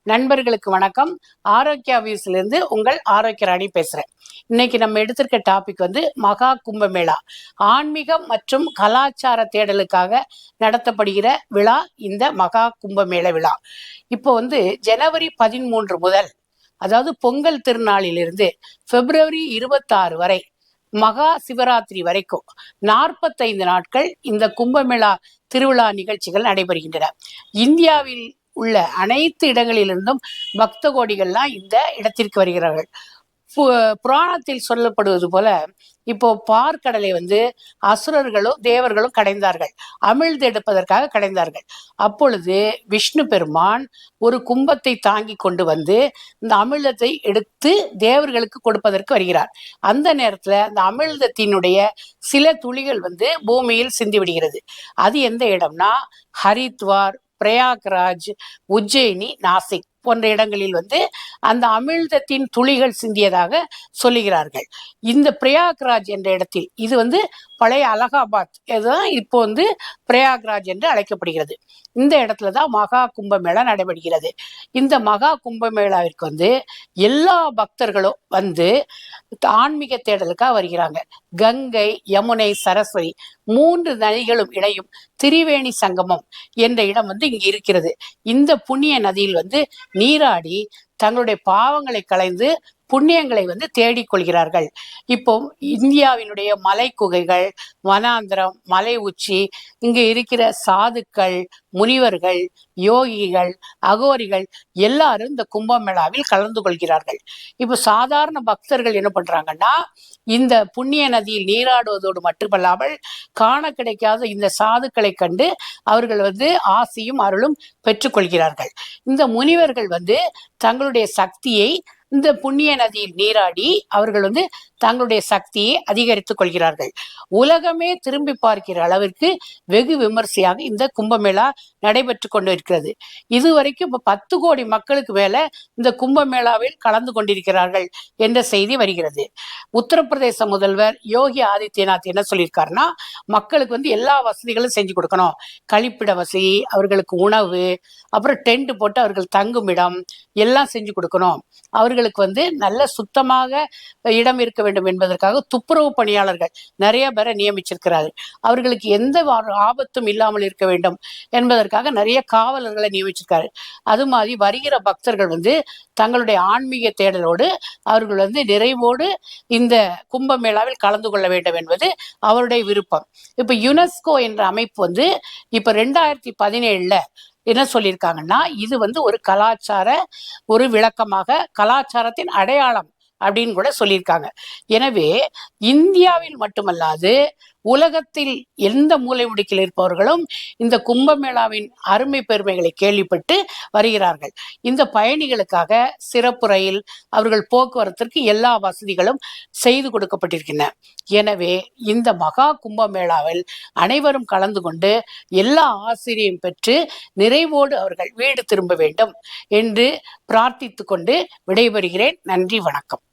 நண்பர்களுக்கு வணக்கம். ஆரோக்கியா வியூஸ்லேருந்து உங்கள் ஆரோக்கிய ராணி பேசுகிறேன். இன்னைக்கு நம்ம எடுத்திருக்க டாபிக் மகா கும்பமேளா. ஆன்மீகம் மற்றும் கலாச்சார தேடலுக்காக நடத்தப்படுகிற விழா இந்த மகா கும்பமேள விழா. இப்போ ஜனவரி 13 முதல், அதாவது பொங்கல் திருநாளிலிருந்து பிப்ரவரி 26 வரை, மகா சிவராத்திரி வரைக்கும் 45 நாட்கள் இந்த கும்பமேளா திருவிழா நிகழ்ச்சிகள் நடைபெறுகின்றன. இந்தியாவில் உள்ள அனைத்து இடங்களிலிருந்தும் பக்த கோடிகள்லாம் இந்த இடத்திற்கு வருகிறார்கள். புராணத்தில் சொல்லப்படுவது போல இப்போ பார்க்கடலை அசுரர்களும் தேவர்களும் கடைந்தார்கள், அமிழ்ந்து எடுப்பதற்காக கடைந்தார்கள். அப்பொழுது விஷ்ணு பெருமான் ஒரு கும்பத்தை தாங்கி கொண்டு இந்த அமிழ்தத்தை எடுத்து தேவர்களுக்கு கொடுப்பதற்கு வருகிறார். அந்த நேரத்துல அந்த அமிழ்தத்தினுடைய சில துளிகள் பூமியில் சிந்தி விடுகிறது. அது எந்த இடம்னா ஹரித்வார், பிரயாக்ராஜ், உஜ்ஜயினி, நாசிக் போன்ற இடங்களில் அந்த அமிழ்தத்தின் துளிகள் சிந்தியதாக சொல்லுகிறார்கள். இந்த பிரயாக்ராஜ் என்ற இடத்தில், இது பழைய அலகாபாத், இதுதான் இப்போ பிரயாக்ராஜ் என்று அழைக்கப்படுகிறது. இந்த இடத்துலதான் மகா கும்பமேளா நடைபெறுகிறது. இந்த மகா கும்பமேளாவிற்கு எல்லா பக்தர்களும் ஆன்மீக தேடலுக்காக வருகிறாங்க. கங்கை, யமுனை, சரஸ்வதி 3 நதிகளும் இணையும் திரிவேணி சங்கமம் என்ற இடம் இங்கு இருக்கிறது. இந்த புண்ணிய நதியில் நீராடி தங்களுடைய பாவங்களை களைந்து புண்ணியங்களை தேடிக்கொள்கிறார்கள். இப்போ இந்தியாவினுடைய மலை குகைகள், வனாந்திரம், மலை உச்சி, இங்கு இருக்கிற சாதுக்கள், முனிவர்கள், யோகிகள், அகோரிகள் எல்லாரும் இந்த கும்பமேளாவில் கலந்து கொள்கிறார்கள். இப்போ சாதாரண பக்தர்கள் என்ன பண்றாங்கன்னா, இந்த புண்ணிய நதியில் நீராடுவதோடு மட்டுமல்லாமல் காண கிடைக்காத இந்த சாதுக்களை கண்டு அவர்கள் ஆசியும் அருளும் பெற்றுக்கொள்கிறார்கள். இந்த முனிவர்கள் தங்களுடைய சக்தியை இந்த புண்ணிய நதியில் நீராடி அவர்கள் தங்களுடைய சக்தியை அதிகரித்துக் கொள்கிறார்கள். உலகமே திரும்பி பார்க்கிற அளவிற்கு வெகு விமர்சையாக இந்த கும்பமேளா நடைபெற்று கொண்டு இருக்கிறது. இதுவரைக்கும் 10 கோடி மக்களுக்கு மேல இந்த கும்பமேளாவில் கலந்து கொண்டிருக்கிறார்கள் என்ற செய்தி வருகிறது. உத்தரப்பிரதேச முதல்வர் யோகி ஆதித்யநாத் என்ன சொல்லியிருக்காருன்னா, மக்களுக்கு எல்லா வசதிகளும் செஞ்சு கொடுக்கணும். கழிப்பிட வசதி, அவர்களுக்கு உணவு, அப்புறம் டென்ட் போட்டு அவர்கள் தங்கும் இடம் எல்லாம் செஞ்சு கொடுக்கணும். அவர்களுக்கு நல்ல சுத்தமாக இடம் இருக்க வேண்டும் என்பதற்காக துப்புரவு பணியாளர்கள் நிறைய பேரை நியமிச்சிருக்கிறாரு. அவர்களுக்கு எந்த ஆபத்தும் இல்லாமல் இருக்க வேண்டும் என்பதற்காக நிறைய காவலர்களை நியமிச்சிருக்காரு. அது மாதிரி வருகிற பக்தர்கள் தங்களுடைய ஆன்மீக தேடலோடு அவர்கள் நிறைவோடு இந்த கும்பமேளாவில் கலந்து கொள்ள வேண்டும் என்பது அவருடைய விருப்பம். இப்ப யுனெஸ்கோ என்ற அமைப்பு இப்ப 2017 என்ன சொல்லியிருக்காங்கன்னா, இது ஒரு கலாச்சார ஒரு விளக்கமாக, கலாச்சாரத்தின் அடையாளம் அப்படின்னு கூட சொல்லியிருக்காங்க. எனவே இந்தியாவில் மட்டுமல்லாது உலகத்தில் எந்த மூலை முடுக்கில் இருப்பவர்களும் இந்த கும்பமேளாவின் அருமை பெருமைகளை கேள்விப்பட்டு வருகிறார்கள். இந்த பயணிகளுக்காக சிறப்பு ரயில், அவர்கள் போக்குவரத்திற்கு எல்லா வசதிகளும் செய்து கொடுக்கப்பட்டிருக்கின்றன. எனவே இந்த மகா கும்பமேளாவில் அனைவரும் கலந்து கொண்டு எல்லா ஆசிரியம் பெற்று நிறைவோடு அவர்கள் வீடு திரும்ப வேண்டும் என்று பிரார்த்தித்து கொண்டு விடைபெறுகிறேன். நன்றி, வணக்கம்.